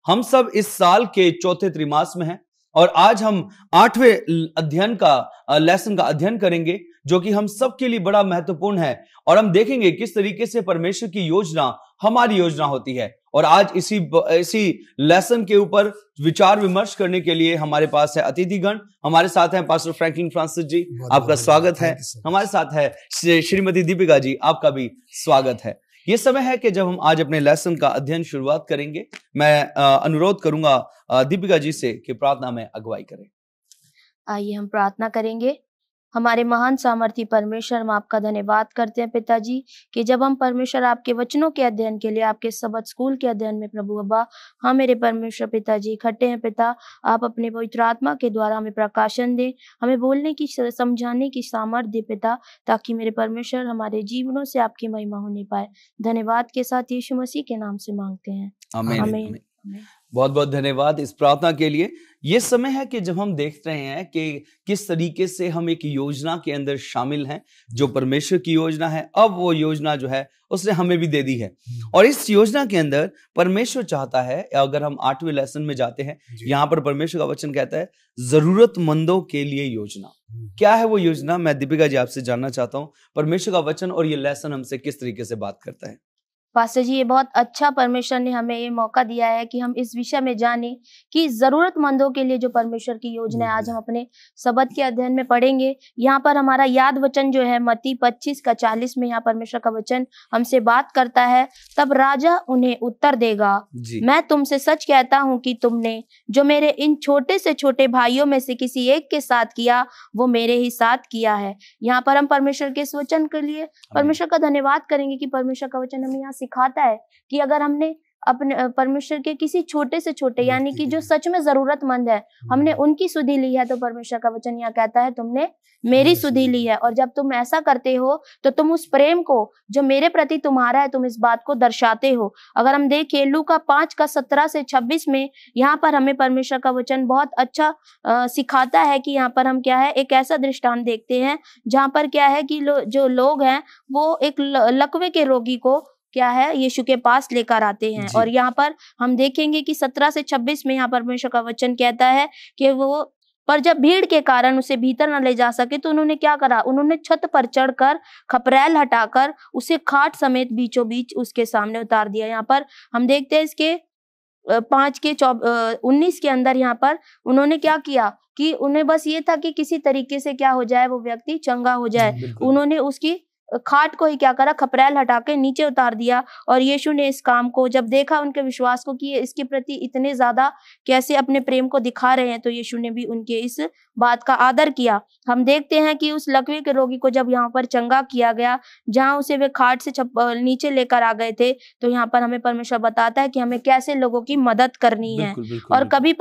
हम सब इस साल के चौथे त्रिमास में हैं और आज हम 8वें अध्ययन का लेसन का अध्ययन करेंगे जो कि हम सब के लिए बड़ा महत्वपूर्ण है और हम देखेंगे किस तरीके से परमेश्वर की योजना हमारी योजना होती है। और आज इसी लेसन के ऊपर विचार विमर्श करने के लिए हमारे पास है अतिथिगण। हमारे साथ हैं पास्टर फ्रैंकलिन फ्रांसिस जी, आपका स्वागत है। हमारे साथ है श्रीमती दीपिका जी, आपका भी स्वागत है। ये समय है कि जब हम आज अपने लेसन का अध्ययन शुरुआत करेंगे। मैं अनुरोध करूंगा दीपिका जी से कि प्रार्थना में अगुवाई करें। आइए हम प्रार्थना करेंगे। हमारे महान सामर्थी परमेश्वर, हम आपका धन्यवाद करते हैं पिताजी कि जब हम परमेश्वर आपके वचनों के अध्ययन के लिए आपके सबद स्कूल के अध्ययन में प्रभु अब्बा हम मेरे परमेश्वर पिताजी इकट्ठे हैं। पिता, आप अपने पवित्र आत्मा के द्वारा हमें प्रकाशन दें, हमें बोलने की समझाने की सामर्थ्य दे पिता, ताकि मेरे परमेश्वर हमारे जीवनों से आपकी महिमा होने पाए। धन्यवाद के साथ यीशु मसीह के नाम से मांगते हैं, आमीन। आमीन। बहुत बहुत धन्यवाद इस प्रार्थना के लिए। ये समय है कि जब हम देख रहे हैं कि किस तरीके से हम एक योजना के अंदर शामिल हैं जो परमेश्वर की योजना है। अब वो योजना जो है उसने हमें भी दे दी है और इस योजना के अंदर परमेश्वर चाहता है, अगर हम 8वें लेसन में जाते हैं, यहाँ पर परमेश्वर का वचन कहता है जरूरतमंदों के लिए योजना। क्या है वो योजना? मैं दीपिका जी आपसे जानना चाहता हूँ परमेश्वर का वचन और ये लेसन हमसे किस तरीके से बात करता है। पास्टर जी, ये बहुत अच्छा परमेश्वर ने हमें ये मौका दिया है कि हम इस विषय में जानें कि जरूरतमंदों के लिए जो परमेश्वर की योजना है आज हम अपने सबद के अध्ययन में पढ़ेंगे। यहाँ पर हमारा याद वचन जो है मत्ती 25:40 में यहाँ परमेश्वर का वचन हमसे बात करता है। तब राजा उन्हें उत्तर देगा, मैं तुमसे सच कहता हूँ कि तुमने जो मेरे इन छोटे से छोटे भाइयों में से किसी एक के साथ किया वो मेरे ही साथ किया है। यहाँ पर हम परमेश्वर के इस वचन के लिए परमेश्वर का धन्यवाद करेंगे कि परमेश्वर का वचन हमें यहाँ सिखाता है कि अगर हमने अपने परमेश्वर के किसी छोटे से छोटे यानी कि जो सच में जरूरतमंद है हमने उनकी सुधि ली है, तो परमेश्वर का वचन यहाँ कहता है तुमने मेरी सुधि ली है। और जब तुम ऐसा करते हो तो तुम उस प्रेम को जो मेरे प्रति तुम्हारा है तुम इस बात को दर्शाते हो। अगर हम देखें लूका 5:17-26 में यहाँ पर हमें परमेश्वर का वचन बहुत अच्छा सिखाता है कि यहाँ पर हम क्या है एक ऐसा दृष्टांत देखते हैं जहाँ पर क्या है कि जो लोग हैं वो एक लकवे के रोगी को क्या है यीशु के पास लेकर आते हैं। और यहाँ पर हम देखेंगे कि 17-26 में यहाँ परमेश्वर का वचन कहता है कि वो पर जब भीड़ के कारण उसे भीतर न ले जा सके तो उन्होंने क्या करा, उन्होंने छत पर चढ़कर खपरैल हटाकर उसे खाट समेत बीचों बीच उसके सामने उतार दिया। यहाँ पर हम देखते हैं इसके 5:19 के अंदर यहाँ पर उन्होंने क्या किया कि उन्हें बस ये था कि किसी तरीके से क्या हो जाए वो व्यक्ति चंगा हो जाए। उन्होंने उसकी खाट को ही क्या करा, खपरैल हटा के नीचे उतार दिया। और यीशु ने इस काम को जब देखा, उनके विश्वास को कि इसके प्रति इतने ज्यादा कैसे अपने प्रेम को दिखा रहे हैं, तो यीशु ने भी उनके इस बात का आदर किया। हम देखते हैं कि उस लकवे के रोगी को जब यहाँ पर चंगा किया गया, जहाँ उसे वे खाट से नीचे लेकर आ गए थे, तो यहाँ पर हमें परमेश्वर बताता है कि हमें कैसे लोगों की मदद करनी है। और कभी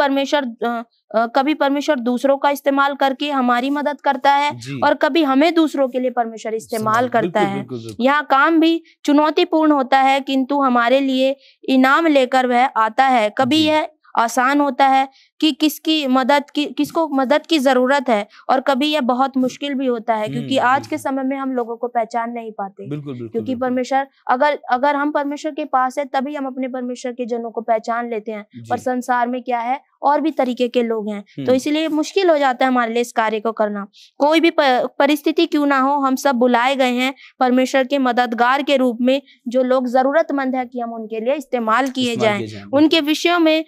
परमेश्वर दूसरों का इस्तेमाल करके हमारी मदद करता है और कभी हमें दूसरों के लिए परमेश्वर इस्तेमाल करता है। यहाँ काम भी चुनौतीपूर्ण होता है किंतु हमारे लिए इनाम लेकर वह आता है। कभी यह आसान होता है कि किसको मदद की जरूरत है, और कभी यह बहुत मुश्किल भी होता है क्योंकि आज के समय में हम लोगों को पहचान नहीं पाते। क्योंकि परमेश्वर अगर हम परमेश्वर के पास है तभी हम अपने परमेश्वर के जनों को पहचान लेते हैं। पर संसार में क्या है और भी तरीके के लोग हैं, तो इसलिए मुश्किल हो जाता है हमारे लिए इस कार्य को करना। कोई भी परिस्थिति क्यों ना हो, हम सब बुलाए गए हैं परमेश्वर के मददगार के रूप में। जो लोग जरूरतमंद है कि हम उनके लिए इस्तेमाल किए जाएं, उनके विषयों में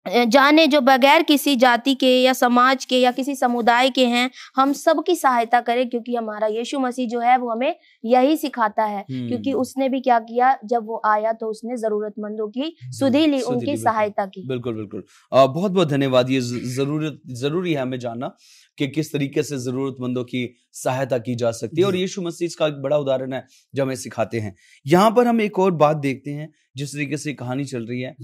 जाने जो बगैर किसी जाति के या समाज के या किसी समुदाय के हैं, हम सबकी सहायता करें। क्योंकि हमारा यीशु मसीह जो है वो हमें यही सिखाता है। क्योंकि उसने भी क्या किया, जब वो आया तो उसने जरूरतमंदों की सुधि ली, उनकी सहायता की। बिल्कुल बहुत बहुत धन्यवाद। ये जरूरी है हमें जानना कि किस तरीके से जरूरतमंदों की सहायता की जा सकती है, और यीशु मसीह इसका एक बड़ा उदाहरण है जो हमें सिखाते हैं। यहाँ पर हम एक और बात देखते हैं, जिस तरीके से कहानी चल रही है,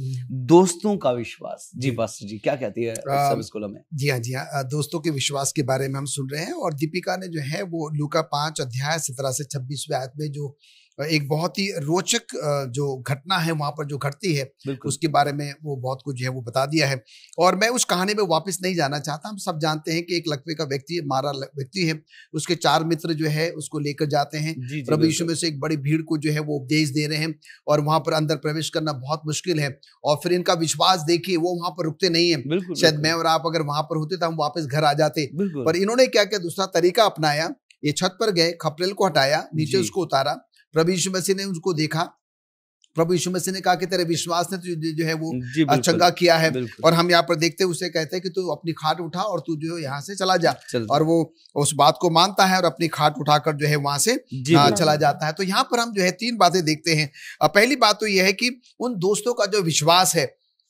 दोस्तों का विश्वास। जी पास्टर जी, क्या कहती है सब स्कूलों में? जी हाँ, दोस्तों के विश्वास के बारे में हम सुन रहे हैं। और दीपिका ने जो है वो लूका 5:17-26 आयत में जो एक बहुत ही रोचक जो घटना है वहां पर जो घटती है उसके बारे में वो बहुत कुछ जो है वो बता दिया है। और मैं उस कहानी में वापस नहीं जाना चाहता। हम सब जानते हैं कि एक लकवे का व्यक्ति मारा व्यक्ति है, उसके 4 मित्र जो है उसको लेकर जाते हैं। प्रभु यीशु में से एक बड़ी भीड़ को जो है वो उपदेश दे रहे हैं और वहां पर अंदर प्रवेश करना बहुत मुश्किल है। और फिर इनका विश्वास देखिए, वो वहां पर रुकते नहीं है। शायद मैं और आप अगर वहां पर होते तो हम वापस घर आ जाते, पर इन्होंने क्या किया, दूसरा तरीका अपनाया। ये छत पर गए, खपरेल को हटाया, नीचे उसको उतारा। प्रभु यीशु मसीह ने उसको देखा। प्रभु यीशु मसीह ने कहा कि तेरे विश्वास ने तुझे जो है वो चंगा किया है। और हम यहाँ पर देखते उसे कहते हैं कि तू अपनी खाट उठा और तू जो है यहाँ से चला जा। और वो उस बात को मानता है और अपनी खाट उठाकर जो है वहां से चला जाता है। तो यहाँ पर हम जो है 3 बातें देखते हैं। पहली बात तो यह है कि उन दोस्तों का जो विश्वास है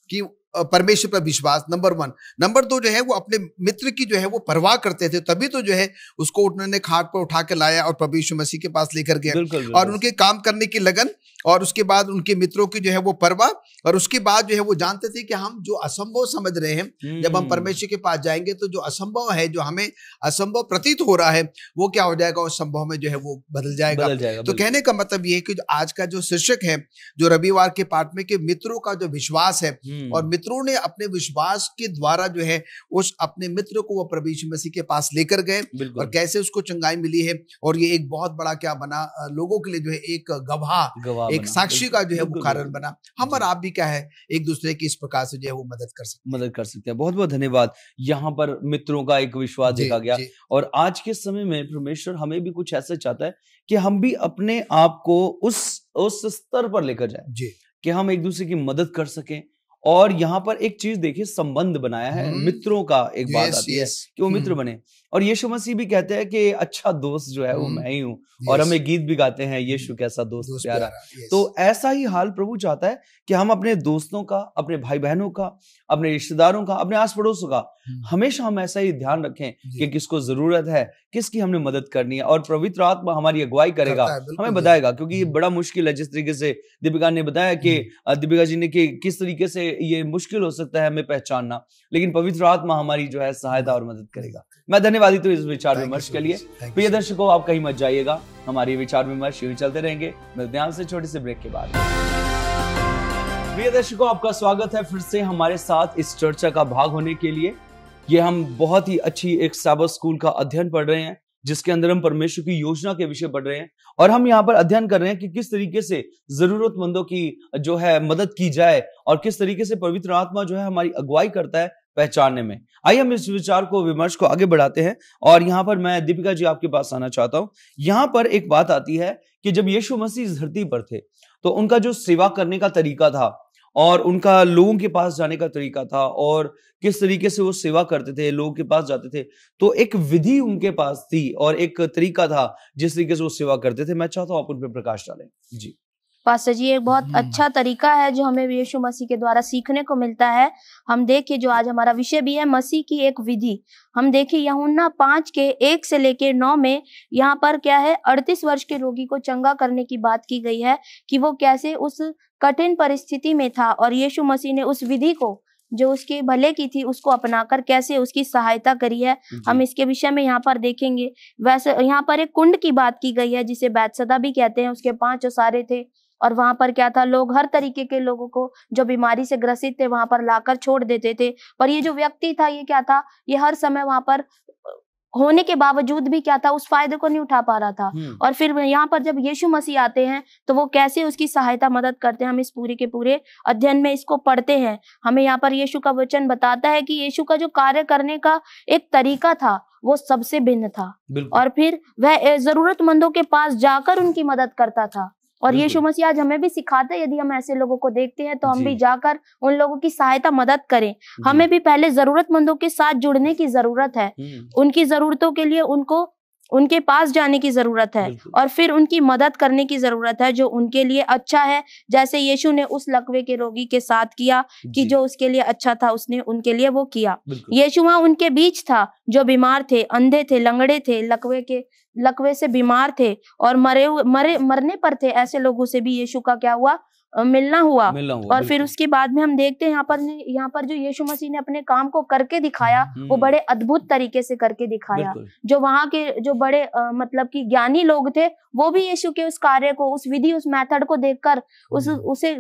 कि परमेश्वर पर विश्वास, नंबर 1। नंबर 2 जो है वो अपने मित्र की जो है वो परवाह करते थे, तभी तो जो है उसको उन्होंने खाट पर उठा के लाया और प्रभु यीशु मसीह के पास लेकर गए। और उनके काम करने की लगन, और उसके बाद उनके मित्रों की जो है वो परवाह, और उसके बाद जो है वो जानते थे कि हम जो असंभव समझ रहे हैं, जब हम परमेश्वर के पास जाएंगे तो जो असंभव है, जो हमें असंभव प्रतीत हो रहा है, वो क्या हो जाएगा, उस संभव में जो है वो बदल जाएगा। तो कहने का मतलब ये है कि आज का जो शीर्षक है, जो रविवार के पाठ में, कि मित्रों का जो विश्वास है, और मित्रों ने अपने विश्वास के द्वारा जो है उस अपने मित्र को वो प्रभु यीशु मसीह के पास लेकर गए, और कैसे उसको चंगाई मिली है। और ये एक बहुत बड़ा क्या बना, लोगों के लिए जो है एक गवाह, एक साक्षी का जो है वो कारण बना। हम और आप भी क्या है, एक दूसरे की इस प्रकार से जो है वो मदद कर सकते हैं। बहुत बहुत धन्यवाद। यहाँ पर मित्रों का एक विश्वास देखा गया, और आज के समय में परमेश्वर हमें भी कुछ ऐसा चाहता है कि हम भी अपने आप को उस स्तर पर लेकर जाए कि हम एक दूसरे की मदद कर सकें। और यहाँ पर एक चीज देखिए, संबंध बनाया है मित्रों का, एक बात आती है कि वो मित्र बने। और यीशु मसीह भी कहते हैं कि अच्छा दोस्त जो है वो मैं ही हूँ, और हमें गीत भी गाते हैं, यीशु कैसा दोस्त प्यारा। तो ऐसा ही हाल प्रभु चाहता है कि हम अपने दोस्तों का, अपने भाई बहनों का, अपने रिश्तेदारों का, अपने आस पड़ोसों का, हमेशा हम ऐसा ही ध्यान रखें कि किसको जरूरत है, किसकी हमने मदद करनी है। और पवित्र आत्मा हमारी अगुवाई करेगा, हमें बताएगा। क्योंकि ये बड़ा मुश्किल है, जिस तरीके से दीपिका ने बताया कि दीपिका जी ने कि किस तरीके से ये मुश्किल हो सकता है हमें पहचानना, लेकिन पवित्र आत्मा हमारी जो है सहायता और मदद करेगा। मैं धन्यवादी तो इस विचार विमर्श के लिए। प्रिय दर्शकों, आप कहीं मत जाइएगा, हमारी विचार विमर्श यूं चलते रहेंगे। मिलते हैं आपसे छोटे से ब्रेक के बाद। प्रिय दर्शकों, आपका स्वागत है फिर से हमारे साथ इस चर्चा का भाग होने के लिए। ये हम बहुत ही अच्छी एक साबत स्कूल का अध्ययन पढ़ रहे हैं, जिसके अंदर हम परमेश्वर की योजना के विषय पढ़ रहे हैं। और हम यहाँ पर अध्ययन कर रहे हैं कि किस तरीके से जरूरतमंदों की जो है मदद की जाए, और किस तरीके से पवित्र आत्मा जो है हमारी अगुवाई करता है पहचानने में। आइए हम इस विचार को, विमर्श को आगे बढ़ाते हैं। और यहाँ पर मैं दीपिका जी आपके पास आना चाहता हूँ। यहाँ पर एक बात आती है कि जब यीशु मसीह इस धरती पर थे, तो उनका जो सेवा करने का तरीका था, और उनका लोगों के पास जाने का तरीका था, और किस तरीके से वो सेवा करते थे, लोगों के पास जाते थे, तो एक विधि उनके पास थी और एक तरीका था जिस तरीके से वो सेवा करते थे। मैं चाहता हूँ आप उन पर प्रकाश डालें। जी पास्टर जी, एक बहुत अच्छा तरीका है जो हमें यीशु मसीह के द्वारा सीखने को मिलता है। हम देखिए, जो आज हमारा विषय भी है, मसीह की एक विधि। हम देखिए यूहन्ना 5 के 1 से लेकर 9 में यहाँ पर क्या है, 38 वर्ष के रोगी को चंगा करने की बात की गई है कि वो कैसे उस कठिन परिस्थिति में था, और यीशु मसीह ने उस विधि को जो उसके भले की थी उसको अपनाकर कैसे उसकी सहायता करी है। हम इसके विषय में यहाँ पर देखेंगे। वैसे यहाँ पर एक कुंड की बात की गई है जिसे बैतसदा भी कहते हैं। उसके 5 ओसारे थे, और वहां पर क्या था, लोग हर तरीके के लोगों को जो बीमारी से ग्रसित थे वहां पर लाकर छोड़ देते थे। पर ये जो व्यक्ति था, ये क्या था, ये हर समय वहां पर होने के बावजूद भी क्या था, उस फायदे को नहीं उठा पा रहा था। और फिर यहाँ पर जब यीशु मसीह आते हैं तो वो कैसे उसकी सहायता मदद करते हैं, हम इस पूरे के पूरे अध्ययन में इसको पढ़ते हैं। हमें यहाँ पर यीशु का वचन बताता है कि यीशु का जो कार्य करने का एक तरीका था वो सबसे भिन्न था, और फिर वह जरूरतमंदों के पास जाकर उनकी मदद करता था। और यीशु मसीह आज हमें भी सिखाते हैं, यदि हम ऐसे लोगों को देखते हैं तो हम भी जाकर उन लोगों की सहायता मदद करें। हमें भी पहले जरूरतमंदों के साथ जुड़ने की जरूरत है, उनकी जरूरतों के लिए उनको उनके पास जाने की जरूरत है, और फिर उनकी मदद करने की जरूरत है जो उनके लिए अच्छा है। जैसे यीशु ने उस लकवे के रोगी के साथ किया कि जो उसके लिए अच्छा था उसने उनके लिए वो किया। यीशु वहां उनके बीच था, जो बीमार थे, अंधे थे, लंगड़े थे, लकवे से बीमार थे और मरने पर थे। ऐसे लोगों से भी यीशु का क्या हुआ, मिलना हुआ। और फिर बिल्कुल। उसके बाद में हम देखते हैं यहाँ पर जो यीशु मसीह ने अपने काम को करके दिखाया, वो बड़े अद्भुत तरीके से करके दिखाया। बिल्कुल। जो वहाँ के जो बड़े मतलब कि ज्ञानी लोग थे, वो भी यीशु के उस कार्य को, उस विधि, उस मेथड को देखकर उसे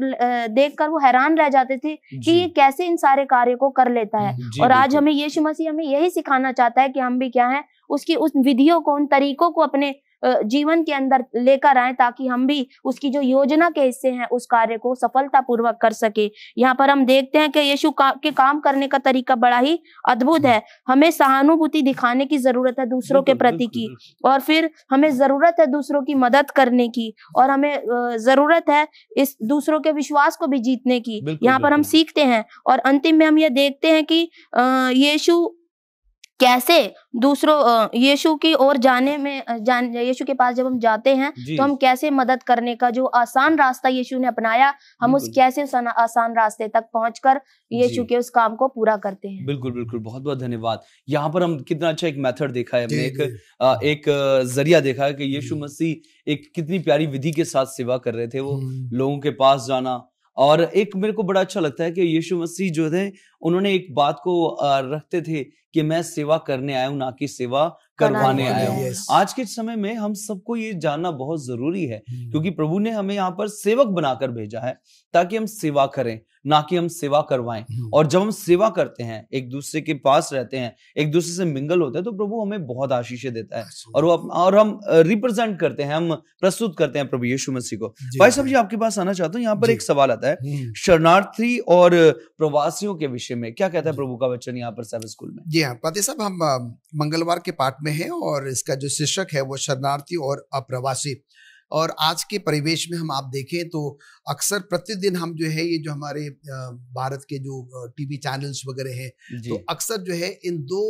देखकर वो हैरान रह जाते थे कि ये कैसे इन सारे कार्य को कर लेता है। और आज हमें यीशु मसीह हमें यही सिखाना चाहता है कि हम भी क्या है, उसकी उस विधियों को, उन तरीकों को अपने जीवन के अंदर लेकर आए, ताकि हम भी उसकी जो योजना के हिस्से हैं उस कार्य को सफलतापूर्वक कर सके। यहाँ पर हम देखते हैं कि यीशु के काम करने का तरीका बड़ा ही अद्भुत है। हमें सहानुभूति दिखाने की जरूरत है दूसरों के प्रति की, और फिर हमें जरूरत है दूसरों की मदद करने की, और हमें जरूरत है इस दूसरों के विश्वास को भी जीतने की। यहाँ पर हम सीखते हैं, और अंतिम में हम ये देखते हैं कि यीशु कैसे दूसरों यीशु की ओर यीशु के पास जब हम जाते हैं तो हम कैसे मदद करने का जो आसान रास्ता यीशु ने अपनाया, हम उस कैसे आसान रास्ते तक पहुंचकर यीशु के उस काम को पूरा करते हैं। बिल्कुल बिल्कुल, बहुत बहुत धन्यवाद। यहाँ पर हम कितना अच्छा एक मेथड देखा है, हमने एक जरिया देखा है कि यीशु मसीह एक कितनी प्यारी विधि के साथ सेवा कर रहे थे, वो लोगों के पास जाना। और एक मेरे को बड़ा अच्छा लगता है कि यीशु मसीह जो थे, उन्होंने एक बात को रखते थे कि मैं सेवा करने आया हूं, ना कि सेवा करवाने आया हूं। आज के समय में हम सबको ये जानना बहुत जरूरी है, क्योंकि प्रभु ने हमें यहाँ पर सेवक बनाकर भेजा है ताकि हम सेवा करें, ना कि हम सेवा करवाएं। और जब हम सेवा करते हैं, एक दूसरे के पास रहते हैं, एक दूसरे से मिंगल होते हैं, तो प्रभु हमें बहुत आशीषें देता है, और हम रिप्रेजेंट करते हैं, हम प्रस्तुत करते हैं प्रभु यीशु मसीह को। भाई साहब जी, आपके पास आना चाहता हूँ। यहाँ पर एक सवाल आता है शरणार्थी और प्रवासियों के विषय में, क्या कहता है प्रभु का वचन यहाँ पर सैबत स्कूल में? जी हाँ पाती साहब, हम मंगलवार के पाठ में हैं, और इसका जो शीर्षक है वो शरणार्थी और अप्रवासी। और आज के परिवेश में हम आप देखें तो अक्सर प्रतिदिन हम जो है, ये जो हमारे भारत के जो टीवी चैनल्स वगैरह हैं, तो अक्सर जो है इन दो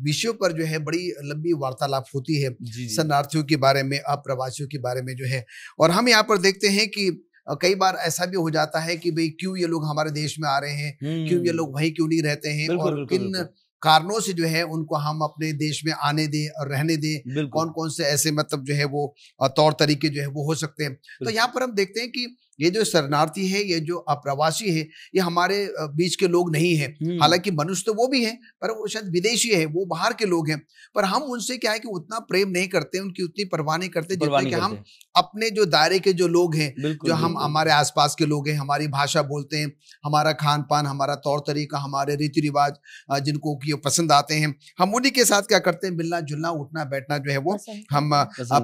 विषयों पर जो है बड़ी लंबी वार्तालाप होती है, शरणार्थियों के बारे में, अप्रवासियों के बारे में जो है। और हम यहाँ पर देखते हैं कि कई बार ऐसा भी हो जाता है कि भाई क्यों ये लोग हमारे देश में आ रहे हैं, क्यों ये लोग वहीं क्यों नहीं रहते हैं, और किन कारणों से जो है उनको हम अपने देश में आने दें और रहने दें, कौन कौन से ऐसे मतलब जो है वो तौर तरीके जो है वो हो सकते हैं। तो यहाँ पर हम देखते हैं कि ये जो शरणार्थी है, ये जो अप्रवासी है, ये हमारे बीच के लोग नहीं है। हालांकि मनुष्य तो वो भी है, पर वो शायद विदेशी है, वो बाहर के लोग हैं, पर हम उनसे क्या है कि उतना प्रेम नहीं करते, उनकी उतनी परवाह नहीं करते जितने कि हम अपने जो दायरे के जो लोग हैं, जो हम हमारे आसपास के लोग हैं, हमारी भाषा बोलते हैं, हमारा खान पान, हमारा तौर तरीका, हमारे रीति रिवाज जिनको कि पसंद आते हैं, हम उन्हीं के साथ क्या करते हैं, मिलना जुलना, उठना बैठना जो है वो हम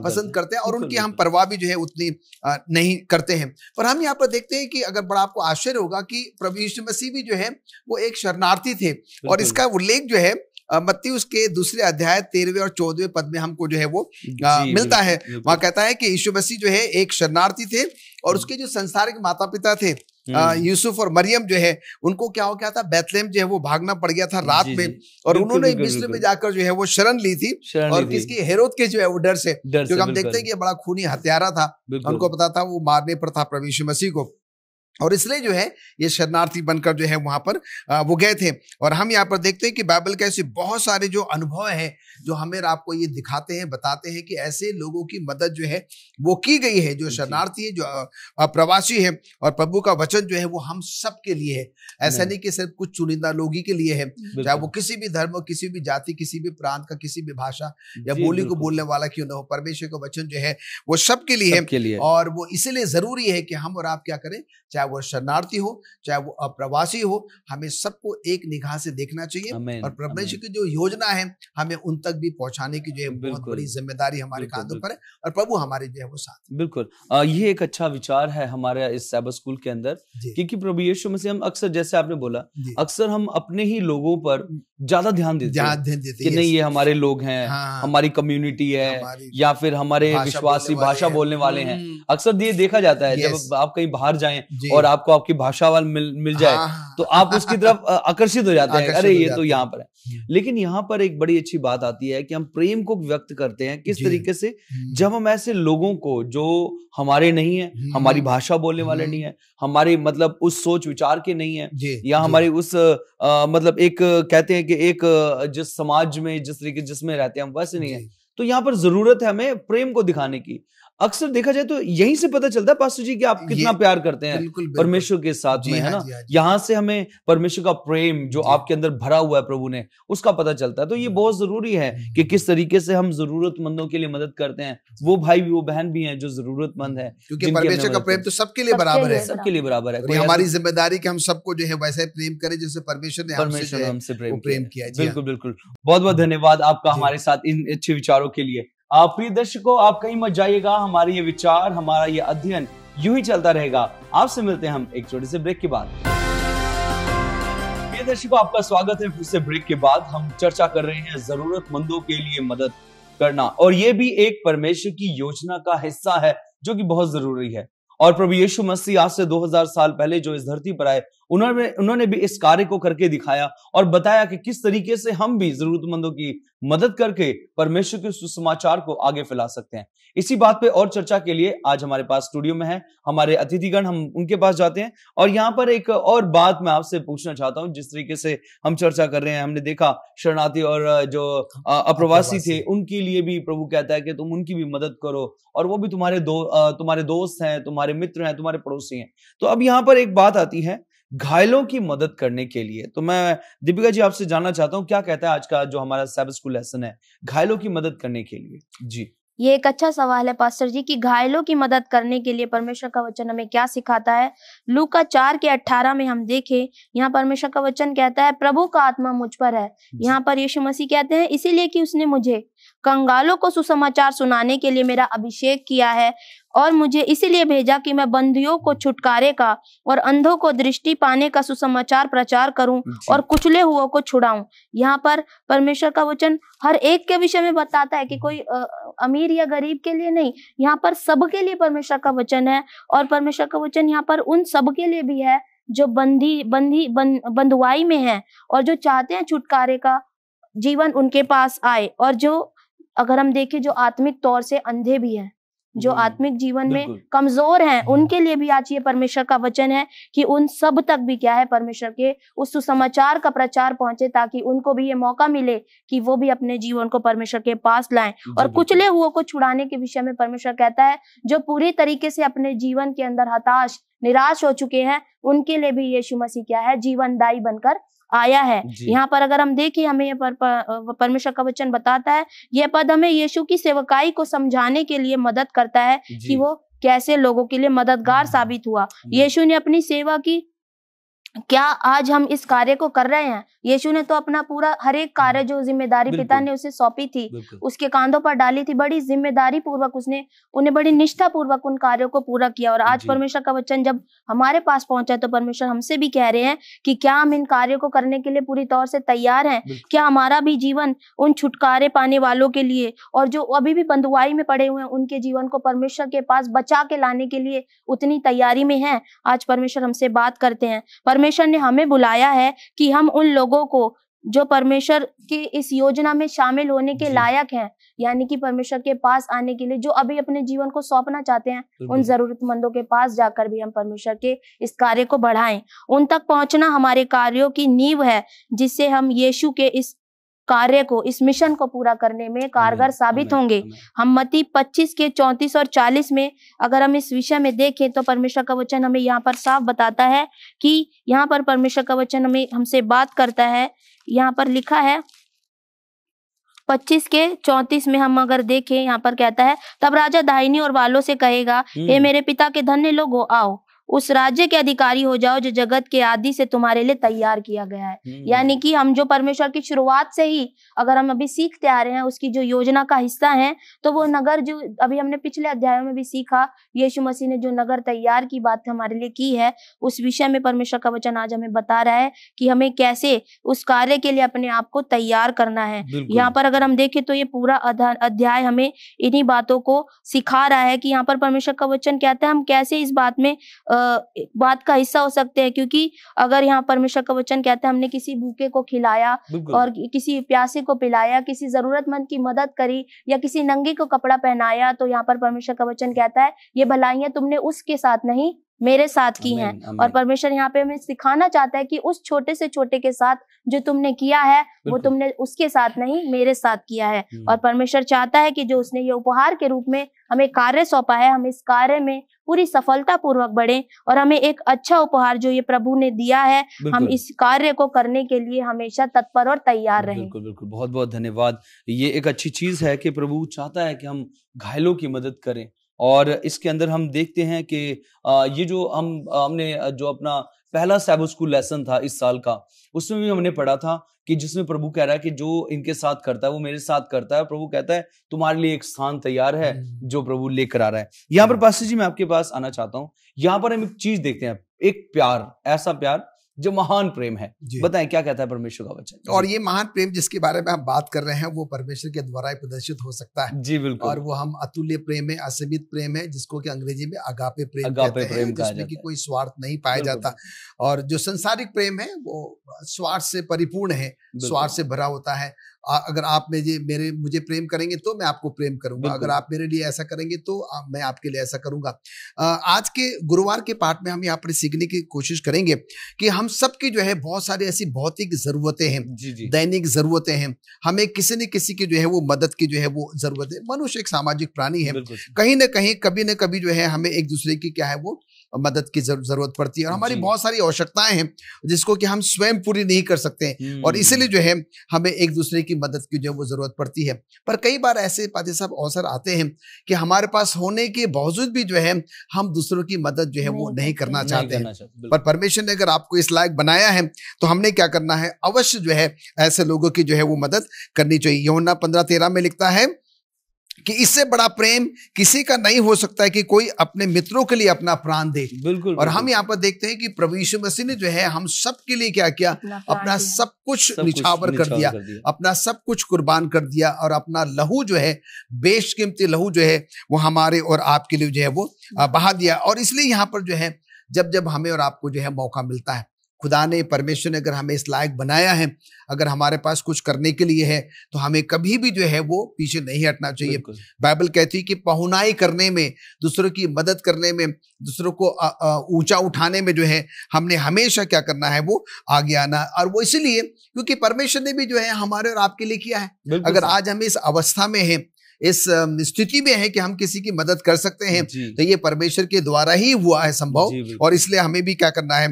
पसंद करते हैं, और उनकी हम परवाह भी जो है उतनी नहीं करते हैं। पर हम यहाँ पर देखते हैं कि अगर बड़ा आपको आश्चर्य होगा कि प्रभु यीशु मसीह भी जो है वो एक शरणार्थी थे, और इसका उल्लेख जो है मत्ती उसके 2 अध्याय 13वें और 14वें पद में हमको जो है वो मिलता है। वहां कहता है कि यीशु मसीह जो है एक शरणार्थी थे, और उसके जो संसारिक माता पिता थे यूसुफ और मरियम जो है, उनको क्या हो गया था, बैतलहम जो है वो भागना पड़ गया था रात में, और उन्होंने मिस्र में जाकर जो है वो शरण ली थी, और किसकी, हेरोद के जो है वो डर से, क्योंकि हम देखते हैं कि बड़ा खूनी हत्यारा था, उनको पता था वो मारने पर था प्रभु यीशु मसीह को, और इसलिए जो है ये शरणार्थी बनकर जो है वहां पर वो गए थे। और हम यहाँ पर देखते हैं कि बाइबल के ऐसे बहुत सारे जो अनुभव हैं जो हमें आपको ये दिखाते हैं, बताते हैं कि ऐसे लोगों की मदद जो है वो की गई है, जो शरणार्थी है, जो प्रवासी है, और प्रभु का वचन जो है वो हम सब के लिए है। ऐसा नहीं कि सिर्फ कुछ चुनिंदा लोग ही के लिए है, चाहे वो किसी भी धर्म, किसी भी जाति, किसी भी प्रांत का, किसी भी भाषा या बोली को बोलने वाला क्यों न हो, परमेश्वर का वचन जो है वो सबके लिए है। और वो इसलिए जरूरी है कि हम और आप क्या करें, चाहे वो शरणार्थी हो, चाहे वो अप्रवासी हो, हमें सबको एक निगाह से देखना चाहिए, और परमेश्वर की जो योजना है हमें उन तक भी पहुंचाने की जो है बहुत बड़ी जिम्मेदारी हमारे कांधों पर है, और प्रभु हमारे जो है वो साथ। बिल्कुल, ये एक अच्छा विचार है हमारे इस सैबत स्कूल के अंदर, क्योंकि प्रभु यीशु मसीह, हम अक्सर, जैसे आपने बोला, अक्सर हम अपने ही लोगों पर ज्यादा ध्यान देते हैं कि नहीं ये हमारे लोग हैं, हमारी कम्युनिटी है, या फिर हमारे विश्वासी भाषा बोलने वाले हैं। अक्सर ये देखा जाता है, जब आप कहीं बाहर जाएं और आपको आपकी भाषा वाला मिल जाए, तो आप उसकी तरफ आकर्षित हो जाते हैं, अरे ये तो यहाँ पर है। लेकिन यहाँ पर एक बड़ी अच्छी बात आती है कि हम प्रेम को व्यक्त करते हैं किस तरीके से, जब हम ऐसे लोगों को जो हमारे नहीं है, हमारी भाषा बोलने वाले नहीं है, हमारे मतलब उस सोच विचार के नहीं है, या हमारे उस मतलब एक कहते हैं कि एक जिस समाज में जिस तरीके जिसमें रहते हैं हम वैसे नहीं है, तो यहाँ पर जरूरत है हमें प्रेम को दिखाने की। अक्सर देखा जाए तो यहीं से पता चलता है पास्टर जी कि आप कितना प्यार करते हैं परमेश्वर के साथ में, है ना। यहाँ से हमें परमेश्वर का प्रेम जो आपके अंदर भरा हुआ है प्रभु ने, उसका पता चलता है। तो ये बहुत जरूरी है कि किस तरीके से हम जरूरतमंदों के लिए मदद करते हैं, वो भाई भी वो बहन भी हैं जो जरूरतमंद है, क्योंकि परमेश्वर का प्रेम तो सबके लिए बराबर है, सबके लिए बराबर है। हमारी जिम्मेदारी कि हम सबको जो है वैसे प्रेम करें जैसे परमेश्वर ने हमसे प्रेम किया। बिल्कुल बिल्कुल, बहुत बहुत धन्यवाद आपका हमारे साथ इन अच्छे विचारों के लिए। प्रिय दर्शकों, आप कहीं मत जाइएगा, हमारे ये विचार, हमारा ये अध्ययन यूं ही चलता रहेगा। आपसे मिलते हैं हम एक छोटे से ब्रेक के बाद। प्रिय दर्शकों, आपका स्वागत है फिर से ब्रेक के बाद। हम चर्चा कर रहे हैं जरूरतमंदों के लिए मदद करना, और ये भी एक परमेश्वर की योजना का हिस्सा है जो कि बहुत जरूरी है। और प्रभु यीशु मसीह आज से 2000 साल पहले जो इस धरती पर आए, उन्होंने भी इस कार्य को करके दिखाया और बताया कि किस तरीके से हम भी जरूरतमंदों की मदद करके परमेश्वर के सुसमाचार को आगे फैला सकते हैं। इसी बात पे और चर्चा के लिए आज हमारे पास स्टूडियो में है हमारे अतिथिगण, हम उनके पास जाते हैं। और यहाँ पर एक और बात मैं आपसे पूछना चाहता हूँ। जिस तरीके से हम चर्चा कर रहे हैं, हमने देखा शरणार्थी और जो अप्रवासी थे, उनके लिए भी प्रभु कहता है कि तुम उनकी भी मदद करो, और वो भी तुम्हारे दोस्त हैं, तुम्हारे मित्र हैं, तुम्हारे पड़ोसी हैं। तो अब यहाँ पर एक बात आती है घायलों की मदद करने के लिए। तो मैं दीपिका जी आपसे जानना चाहता हूँ, क्या कहता है आज का जो हमारा सैबथ स्कूल लेसन है घायलों की मदद करने के लिए? जी, ये एक अच्छा सवाल है पास्टर जी कि घायलों की मदद करने के लिए परमेश्वर का वचन हमें क्या सिखाता है। लूका 4:18 में हम देखें, यहाँ परमेश्वर का वचन कहता है, प्रभु का आत्मा मुझ पर है। यहाँ पर यीशु मसीह कहते हैं, इसीलिए कि उसने मुझे कंगालों को सुसमाचार सुनाने के लिए मेरा अभिषेक किया है, और मुझे इसीलिए भेजा कि मैं बंदियों को छुटकारे का और अंधों को दृष्टि पाने का सुसमाचार प्रचार करूं और कुचले हुओं को छुड़ाऊं। यहाँ पर परमेश्वर का वचन हर एक के विषय में बताता है कि कोई अमीर या गरीब के लिए नहीं, यहाँ पर सबके लिए परमेश्वर का वचन है। और परमेश्वर का वचन यहाँ पर उन सबके लिए भी है जो बंधुआई में है और जो चाहते हैं छुटकारे का जीवन उनके पास आए, और जो अगर हम देखें जो आत्मिक तौर से अंधे भी हैं, जो आत्मिक जीवन में कमजोर हैं, उनके लिए भी आज ये परमेश्वर का वचन है कि उन सब तक भी क्या है, परमेश्वर के उस सुसमाचार का प्रचार पहुंचे, ताकि उनको भी ये मौका मिले कि वो भी अपने जीवन को परमेश्वर के पास लाएं। और कुचले हुओं को छुड़ाने के विषय में परमेश्वर कहता है, जो पूरी तरीके से अपने जीवन के अंदर हताश निराश हो चुके हैं, उनके लिए भी यीशु मसीह क्या है, जीवनदायी बनकर आया है। यहाँ पर अगर हम देखें, हमें ये परमेश्वर का वचन बताता है, यह पद हमें यीशु की सेवकाई को समझाने के लिए मदद करता है कि वो कैसे लोगों के लिए मददगार साबित हुआ। यीशु ने अपनी सेवा की, क्या आज हम इस कार्य को कर रहे हैं? यीशु ने तो अपना पूरा हर एक कार्य जो जिम्मेदारी पिता ने उसे सौंपी थी, उसके कांधों पर डाली थी, बड़ी जिम्मेदारी पूर्वक उसने उन्हें बड़ी निष्ठा पूर्वक उन कार्यों को पूरा किया। और आज परमेश्वर का वचन जब हमारे पास पहुंचा, तो परमेश्वर हमसे भी कह रहे हैं कि क्या हम इन कार्यों को करने के लिए पूरी तौर से तैयार हैं? क्या हमारा भी जीवन उन छुटकारे पाने वालों के लिए, और जो अभी भी बंधुआई में पड़े हुए हैं, उनके जीवन को परमेश्वर के पास बचा के लाने के लिए उतनी तैयारी में है? आज परमेश्वर हमसे बात करते हैं। परमेश्वर ने हमें बुलाया है कि हम उन लोगों को जो परमेश्वर की इस योजना में शामिल होने के लायक हैं, यानी कि परमेश्वर के पास आने के लिए, जो अभी अपने जीवन को सौंपना चाहते हैं, उन जरूरतमंदों के पास जाकर भी हम परमेश्वर के इस कार्य को बढ़ाएं। उन तक पहुंचना हमारे कार्यों की नींव है, जिससे हम यीशु के इस कार्य को, इस मिशन को पूरा करने में कारगर साबित होंगे। हम मत्ती 25:34 और 40 में अगर हम इस विषय में देखें, तो परमेश्वर का वचन हमें यहाँ पर साफ बताता है कि यहाँ पर परमेश्वर का वचन हमसे बात करता है। यहाँ पर लिखा है 25:34 में हम अगर देखें, यहाँ पर कहता है, तब राजा दाहिनी और वालों से कहेगा, हे मेरे पिता के धन्य लोगो, आओ उस राज्य के अधिकारी हो जाओ जो जगत के आदि से तुम्हारे लिए तैयार किया गया है। यानी कि हम जो परमेश्वर की शुरुआत से ही अगर हम अभी सीखते आ रहे हैं, उसकी जो योजना का हिस्सा हैं, तो वो नगर जो अभी हमने पिछले अध्यायों में भी सीखा, यीशु मसीह ने जो नगर तैयार की बात हमारे लिए की है, उस विषय में परमेश्वर का वचन आज हमें बता रहा है कि हमें कैसे उस कार्य के लिए अपने आप को तैयार करना है। यहाँ पर अगर हम देखें तो ये पूरा अध्याय हमें इन्हीं बातों को सिखा रहा है कि यहाँ पर परमेश्वर का वचन कहता है हम कैसे इस बात का हिस्सा हो सकते हैं। क्योंकि अगर यहाँ परमेश्वर का वचन कहता है हमने किसी भूखे को खिलाया और किसी प्यासे को पिलाया, किसी जरूरतमंद की मदद करी या किसी नंगे को कपड़ा पहनाया, तो यहाँ पर परमेश्वर का वचन कहता है ये भलाइयां तुमने उसके साथ नहीं मेरे साथ की हैं। और परमेश्वर यहाँ पे हमें सिखाना चाहता है कि उस छोटे से छोटे के साथ जो तुमने किया है वो तुमने उसके साथ नहीं, मेरे साथ किया है। और परमेश्वर चाहता है कि जो उसने ये उपहार के रूप में हमें कार्य सौंपा है, हम इस कार्य में पूरी सफलता पूर्वक बढ़े और हमें एक अच्छा उपहार जो ये प्रभु ने दिया है, हम इस कार्य को करने के लिए हमेशा तत्पर और तैयार रहें। बिल्कुल बिल्कुल, बहुत बहुत धन्यवाद। ये एक अच्छी चीज है कि प्रभु चाहता है कि हम घायलों की मदद करें। और इसके अंदर हम देखते हैं कि ये जो हमने जो अपना पहला सैबत स्कूल लेसन था इस साल का, उसमें भी हमने पढ़ा था कि जिसमें प्रभु कह रहा है कि जो इनके साथ करता है वो मेरे साथ करता है। प्रभु कहता है तुम्हारे लिए एक स्थान तैयार है जो प्रभु लेकर आ रहा है। यहाँ पर पास्टर जी मैं आपके पास आना चाहता हूँ। यहाँ पर हम एक चीज देखते हैं, एक प्यार, ऐसा प्यार जो महान प्रेम है। बताएं क्या कहता है परमेश्वर का वचन। और ये महान प्रेम जिसके बारे में हम बात कर रहे हैं वो परमेश्वर के द्वारा ही प्रदर्शित हो सकता है। जी बिल्कुल। और वो हम अतुल्य प्रेम है, असीमित प्रेम है, जिसको कि अंग्रेजी में अगापे प्रेम कहते हैं, जिसमें कि कोई स्वार्थ नहीं पाया जाता। और जो संसारिक प्रेम है वो स्वार्थ से परिपूर्ण है, स्वार्थ से भरा होता है। अगर आप मुझे प्रेम करेंगे तो मैं आपको प्रेम करूंगा, अगर आप मेरे लिए ऐसा करेंगे तो मैं आपके लिए ऐसा करूंगा। आज के गुरुवार के पाठ में हम यहाँ पर सीखने की कोशिश करेंगे कि हम सबकी जो है बहुत सारी ऐसी भौतिक जरूरतें हैं, दैनिक जरूरतें हैं। हमें किसी न किसी की जो है वो मदद की जो है वो जरूरत है। मनुष्य एक सामाजिक प्राणी है, कहीं ना कहीं कभी न कभी जो है हमें एक दूसरे की क्या है वो मदद की जरूरत पड़ती है। और हमारी बहुत सारी आवश्यकताएं हैं जिसको कि हम स्वयं पूरी नहीं कर सकते, और इसीलिए जो है हमें एक दूसरे की मदद की जो है वो जरूरत पड़ती है। पर कई बार ऐसे पादी साहब अवसर आते हैं कि हमारे पास होने के बावजूद भी जो है हम दूसरों की मदद जो है वो नहीं करना चाहते हैं। पर परमेश्वर ने अगर आपको इस लायक बनाया है तो हमने क्या करना है, अवश्य जो है ऐसे लोगों की जो है वो मदद करनी चाहिए। यूहन्ना 15:13 में लिखता है कि इससे बड़ा प्रेम किसी का नहीं हो सकता है कि कोई अपने मित्रों के लिए अपना प्राण दे। बिल्कुल। और हम यहाँ पर देखते हैं कि प्रभु यीशु मसीह ने जो है हम सब के लिए क्या किया, अपना सब कुछ निछावर कर दिया, अपना सब कुछ कुर्बान कर दिया, और अपना लहू जो है, बेशकीमती लहू जो है वो हमारे और आपके लिए जो है वो बहा दिया। और इसलिए यहाँ पर जो है जब हमें और आपको जो है मौका मिलता है, खुदा ने, परमेश्वर ने अगर हमें इस लायक बनाया है, अगर हमारे पास कुछ करने के लिए है तो हमें कभी भी जो है वो पीछे नहीं हटना चाहिए। बाइबल कहती है कि पहुनाई करने में, दूसरों की मदद करने में, दूसरों को ऊंचा उठाने में जो है हमने हमेशा क्या करना है वो आगे आना। और वो इसलिए क्योंकि परमेश्वर ने भी जो है हमारे और आपके लिए किया है। अगर आज हम इस अवस्था में हैं, इस स्थिति में है कि हम किसी की मदद कर सकते हैं, तो ये परमेश्वर के द्वारा ही हुआ है संभव। और इसलिए हमें भी क्या करना है,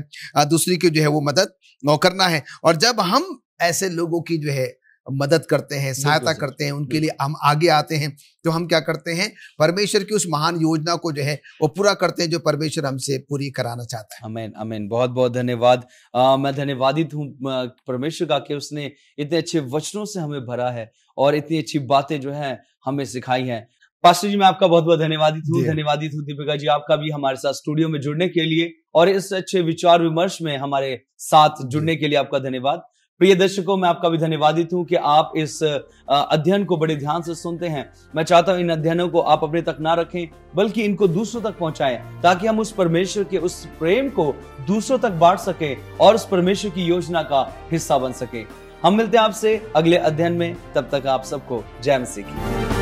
दूसरी की जो है वो मदद करना है। और जब हम ऐसे लोगों की जो है मदद करते हैं, सहायता करते हैं, उनके लिए हम आगे आते हैं, तो हम क्या करते हैं, परमेश्वर की उस महान योजना को जो है वो पूरा करते हैं जो परमेश्वर हमसे पूरी कराना चाहता है। आमीन आमीन। बहुत बहुत धन्यवाद। मैं धन्यवादित हूँ परमेश्वर का कि उसने इतने अच्छे वचनों से हमें भरा है और इतनी अच्छी बातें जो है हमें सिखाई हैं। पास्टर जी मैं आपका बहुत बहुत धन्यवादित हूँ। दीपिका जी आपका भी हमारे साथ स्टूडियो में जुड़ने के लिए और इस अच्छे विचार विमर्श में हमारे साथ जुड़ने के लिए आपका धन्यवाद। प्रिय दर्शकों मैं आपका भी धन्यवादित हूं कि आप इस अध्ययन को बड़े ध्यान से सुनते हैं। मैं चाहता हूं इन अध्ययनों को आप अपने तक ना रखें बल्कि इनको दूसरों तक पहुंचाएं, ताकि हम उस परमेश्वर के उस प्रेम को दूसरों तक बांट सकें और उस परमेश्वर की योजना का हिस्सा बन सकें। हम मिलते हैं आपसे अगले अध्ययन में, तब तक आप सबको जय मसीह की।